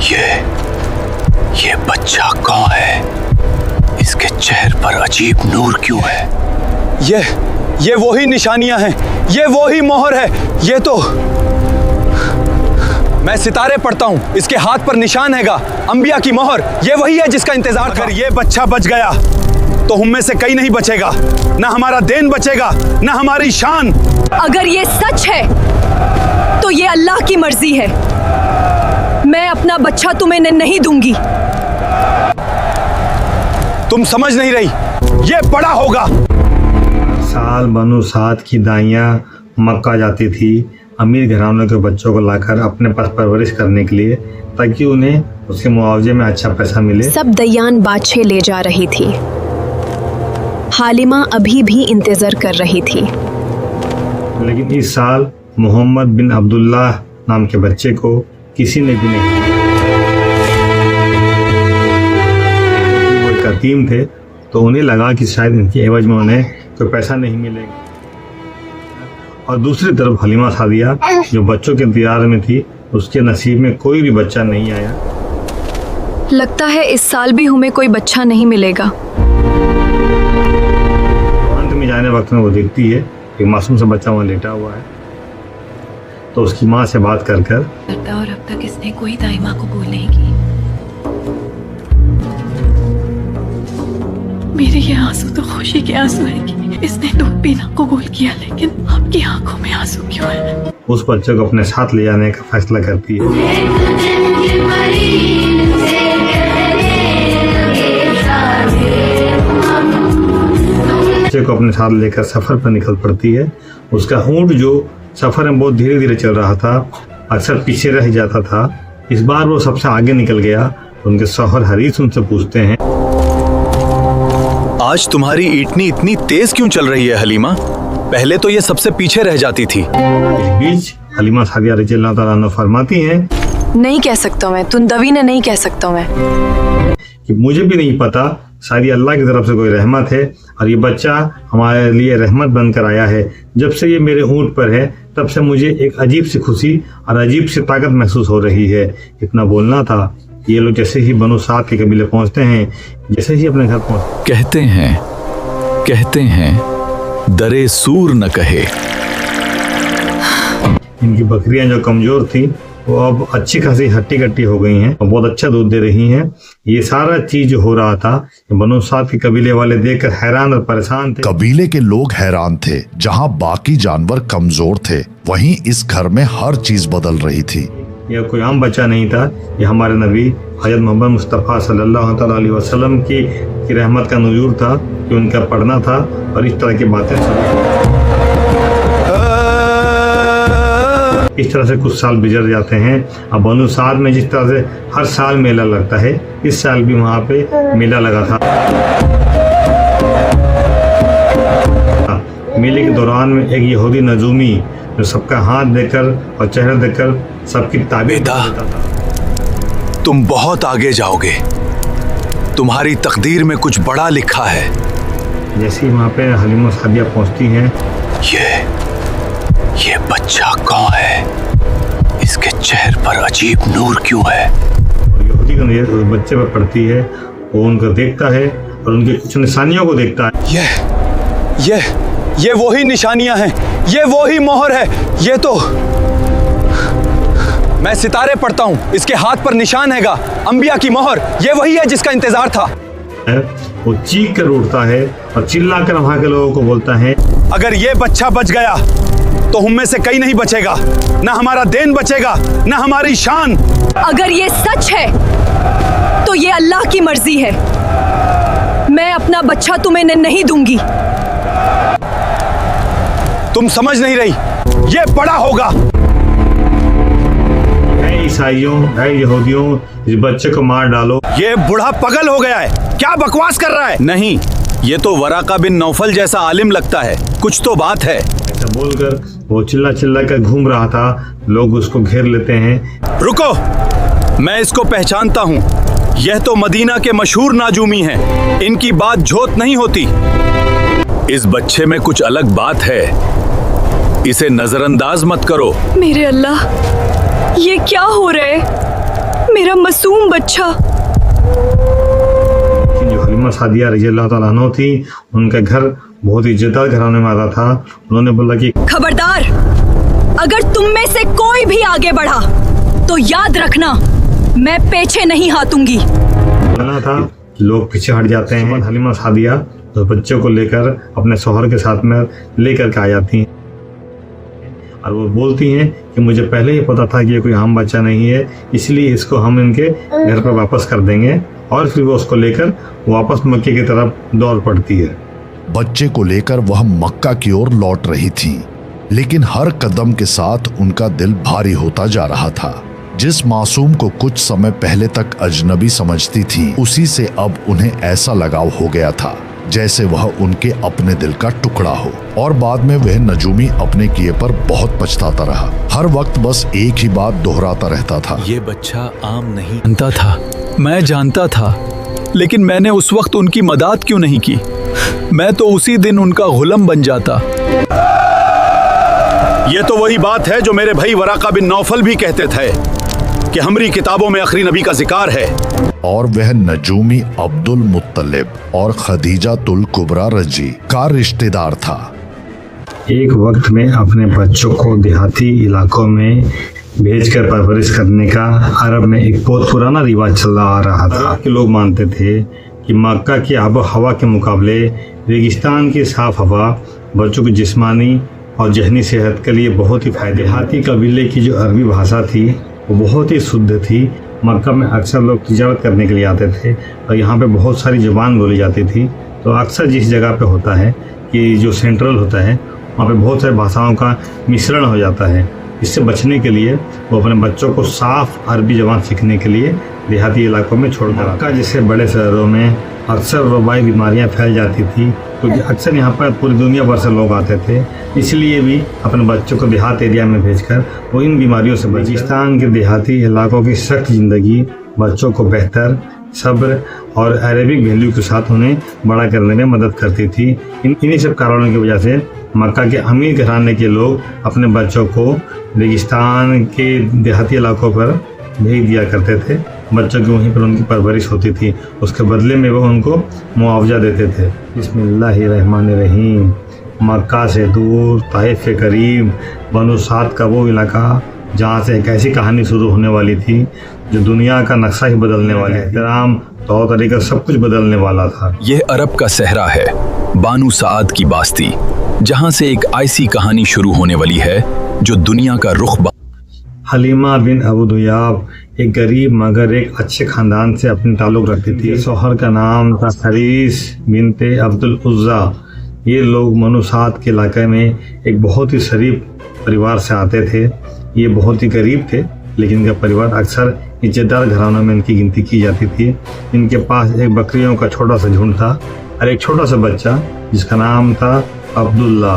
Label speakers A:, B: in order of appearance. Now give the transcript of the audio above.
A: ये बच्चा कौन है? इसके चेहरे पर अजीब नूर क्यों है?
B: ये वही निशानियां हैं, ये वही मोहर है। ये तो मैं सितारे पढ़ता हूं, इसके हाथ पर निशान हैगा, अंबिया की मोहर। ये वही है जिसका इंतजार था। अगर ये बच्चा बच गया तो हम में से कहीं नहीं बचेगा, ना हमारा देन बचेगा, ना हमारी शान।
C: अगर ये सच है तो ये अल्लाह की मर्जी है। मैं अपना बच्चा तुम्हें नहीं दूंगी।
B: तुम समझ नहीं रही, ये बड़ा होगा।
D: साल बनु साद की दाइयाँ मक्का जाती थी अमीर घरानों के बच्चों को लाकर अपने पास परवरिश करने के लिए, ताकि उन्हें उसके मुआवजे में अच्छा पैसा मिले।
C: सब दयान बादशाह ले जा रही थी। हालिमा अभी भी इंतजार कर रही थी।
D: लेकिन इस साल मोहम्मद बिन अब्दुल्लाह नाम के बच्चे को किसी ने भी नहीं। वो एक यतीम थे, तो उन्हें लगा कि शायद इनके एवज में उन्हें कोई पैसा नहीं मिलेगा। और दूसरी तरफ हलीमा सादिया जो बच्चों के इंतजार में थी, उसके नसीब में कोई भी बच्चा नहीं आया।
C: लगता है इस साल भी हमें कोई बच्चा नहीं मिलेगा।
D: अंत में जाने वक्त में वो देखती है कि मासूम सा बच्चा वहाँ लेटा हुआ है, तो उसकी माँ से बात कर
E: और अब तक इसने कोई दाई माँ कबूल नहीं की। मेरे ये आंसू तो खुशी के आंसू है कि इसने दूध पीना कबूल किया, लेकिन आपकी आंखों में आंसू क्यों है?
D: उस बच्चे को अपने साथ ले जाने का फैसला करती है। बच्चे को अपने साथ लेकर सफर पर निकल पड़ती है। उसका ऊँट जो सफर में बहुत धीरे धीरे चल रहा था, अक्सर पीछे रह जाता था। इस बार वो सबसे आगे निकल गया। उनके शौहर हरीस उनसे पूछते हैं,
B: आज तुम्हारी ईंटनी इतनी तेज क्यों चल रही है हलीमा? पहले तो ये सबसे पीछे रह जाती थी।
D: इस बीच हलीमा सादिया रज़ियल्लाहु तआला अन्हा फरमाती हैं,
C: नहीं कह सकता मैं, तुंदवी ने नहीं कह सकता मैं
D: कि मुझे भी नहीं पता, शायद ये अल्लाह की तरफ से कोई रहमत है और ये बच्चा हमारे लिए रहमत बनकर आया है। जब से ये मेरे ऊँट पर है, तब से मुझे एक अजीब सी खुशी और अजीब सी ताकत महसूस हो रही है। इतना बोलना था। ये लोग जैसे ही बनु साद के कबीले पहुंचते हैं, जैसे ही अपने घर पहुंचते,
A: कहते हैं दरे सूर न कहे।
D: इनकी बकरियां जो कमजोर थी वो अब अच्छी खासी हट्टी कट्टी हो गई हैं और बहुत अच्छा दूध दे रही हैं। ये सारा चीज हो रहा था। बनु साद के कबीले वाले देखकर हैरान और परेशान थे।
F: कबीले के लोग हैरान थे। जहां बाकी जानवर कमजोर थे, वहीं इस घर में हर चीज बदल रही थी।
D: यह कोई आम बच्चा नहीं था, यह हमारे नबी हज़रत मोहम्मद मुस्तफ़ा सल्लल्लाहु अलैहि वसल्लम की रहमत का नुज़ूर था कि उनका पढ़ना था और इस तरह की बातें इस तरह से कुछ साल गुजर जाते हैं। अब बनु साद में जिस तरह से हर साल मेला लगता है, इस साल भी वहाँ पे मेला लगा था। मेले के दौरान में एक यहूदी नजूमी जो सबका हाथ देकर और चेहरा देकर सबकी ताबीर
B: बेटा, तुम बहुत आगे जाओगे। तुम्हारी तकदीर में कुछ बड़ा लिखा है।
D: जैसे ही वहाँ पे हलीमा सादिया पहुँचती हैं,
A: ये बच्चा कौन है? इसके चेहरे पर अजीब नूर क्यों है?
D: यहूदी का नजर उस बच्चे पर पड़ती है। वो उनको देखता है और उनकी कुछ निशानियों को देखता है।
B: ये वही निशानियां हैं, ये वही मोहर है। ये तो मैं सितारे पढ़ता हूं, इसके हाथ पर निशान हैगा, अंबिया की मोहर। ये वही है जिसका इंतजार था।
D: वो चीख कर उठता है और चिल्लाकर वहां के लोगों को बोलता है,
B: अगर ये बच्चा बच गया तो हम में से कहीं नहीं बचेगा, ना हमारा देन बचेगा, ना हमारी शान।
C: अगर ये सच है तो ये अल्लाह की मर्जी है। मैं अपना बच्चा तुम्हें नहीं दूंगी।
B: तुम समझ नहीं रही, ये बड़ा होगा।
D: ईसाइयों, यहूदियों, इस बच्चे को मार डालो।
B: ये बूढ़ा पागल हो गया है, क्या बकवास कर रहा है? नहीं, ये तो वराका बिन नौफल जैसा आलिम लगता है, कुछ तो बात है।
D: ऐसा बोलकर वो चिल्ला चिल्ला कर घूम रहा था। लोग उसको घेर लेते हैं।
B: रुको, मैं इसको पहचानता हूँ। यह तो मदीना के मशहूर नाजूमी हैं। इनकी बात झोत नहीं होती। इस बच्चे में कुछ अलग बात है, इसे नजरअंदाज मत करो।
C: मेरे अल्लाह, ये क्या हो रहा है? मेरा मासूम बच्चा।
D: जो हलीमा सादिया रजी अल्लाह ताला अन्हा थी, उनका घर बहुत इज्जतदार घराने में आता था। उन्होंने बोला कि
C: खबरदार, अगर तुम में से कोई भी आगे बढ़ा तो याद रखना मैं पीछे नहीं हाथूंगी।
D: बोला था कि लोग पीछे हट जाते हैं। हलीमा सादिया तो बच्चों को लेकर अपने शौहर के साथ में लेकर के आ जाती हैं और वो बोलती हैं कि मुझे पहले ही पता था कि ये कोई आम बच्चा नहीं है, इसलिए इसको हम इनके घर पर वापस कर देंगे। और फिर वो उसको लेकर वापस मक्के की तरफ दौड़ पड़ती है।
F: बच्चे को लेकर वह मक्का की ओर लौट रही थी, लेकिन हर कदम के साथ उनका दिल भारी होता जा रहा था। जिस मासूम को कुछ समय पहले तक अजनबी समझती थी, उसी से अब उन्हें ऐसा लगाव हो गया था जैसे वह उनके अपने दिल का टुकड़ा हो। और बाद में वह नजूमी अपने किए पर बहुत पछताता रहा। हर वक्त बस एक ही बात दोहराता रहता था,
B: ये बच्चा आम नहीं जानता था, मैं जानता था, लेकिन मैंने उस वक्त उनकी मदद क्यों नहीं की? मैं तो उसी दिन उनका गुलाम बन जाता। ये तो वही बात है जो मेरे भाई वराका बिन नौफल भी कहते थे कि हमारी किताबों में आखिरी नबी का जिक्र है।
F: और वह नजूमी अब्दुल मुत्तलिब और खदीजा तुल कुबरा रजी का रिश्तेदार था।
D: एक वक्त में अपने बच्चों को देहाती इलाकों में भेजकर परवरिश करने का अरब में एक बहुत पुराना रिवाज चला आ रहा था। कि लोग मानते थे कि मक्का की आबो हवा के मुकाबले रेगिस्तान की साफ हवा बच्चों की जिस्मानी और जहनी सेहत के लिए बहुत ही फायदे। देहाती कबीले की जो अरबी भाषा थी वो बहुत ही शुद्ध थी। मक्का में अक्सर लोग तिजारत करने के लिए आते थे और यहाँ पे बहुत सारी ज़ुबान बोली जाती थी। तो अक्सर जिस जगह पे होता है कि जो सेंट्रल होता है, वहाँ पे बहुत सारी भाषाओं का मिश्रण हो जाता है। इससे बचने के लिए वो अपने बच्चों को साफ अरबी ज़बान सीखने के लिए देहाती इलाकों में छोड़कर मक्का जैसे बड़े शहरों में अक्सर वबाई बीमारियां फैल जाती थी, क्योंकि अक्सर यहाँ पर पूरी दुनिया भर से लोग आते थे। इसलिए भी अपने बच्चों को देहात एरिया में भेजकर वो इन बीमारियों से बलूचिस्तान के देहाती इलाकों की सख्त ज़िंदगी बच्चों को बेहतर सब्र और अरेबिक वैल्यू के साथ उन्हें बड़ा करने में मदद करती थी। इन्हीं सब कारणों की वजह से मक्का के अमीर घराने के लोग अपने बच्चों को रेगिस्तान के देहाती इलाकों पर भेज दिया करते थे। बच्चों की वहीं पर उनकी परवरिश होती थी, उसके बदले में वो उनको मुआवजा देते थे। बिस्मिल्लाहिर्रहमानिर्रहीम। मक्का से दूर ताइफ के करीब बनु साद का वो इलाका जहाँ से एक ऐसी कहानी शुरू होने वाली थी जो दुनिया का नक्शा ही बदलने वाले एहतराम तौर तरीका सब कुछ बदलने वाला था।
B: यह अरब का सहरा है, बानू साद की बास्ती, जहाँ से एक ऐसी कहानी शुरू होने वाली है जो दुनिया का रुख।
D: हलीमा बिन अबू दुयाब एक गरीब मगर एक अच्छे खानदान से अपने ताल्लुक़ रखती थी। शौहर का नाम था हरीस बिनते अब्दुल उज़्ज़ा। ये लोग मनुसात के इलाके में एक बहुत ही शरीफ परिवार से आते थे। ये बहुत ही गरीब थे, लेकिन इनका परिवार अक्सर इज्जतदार घरानों में इनकी गिनती की जाती थी। इनके पास एक बकरियों का छोटा सा झुंड था और एक छोटा सा बच्चा जिसका नाम था अब्दुल्ला।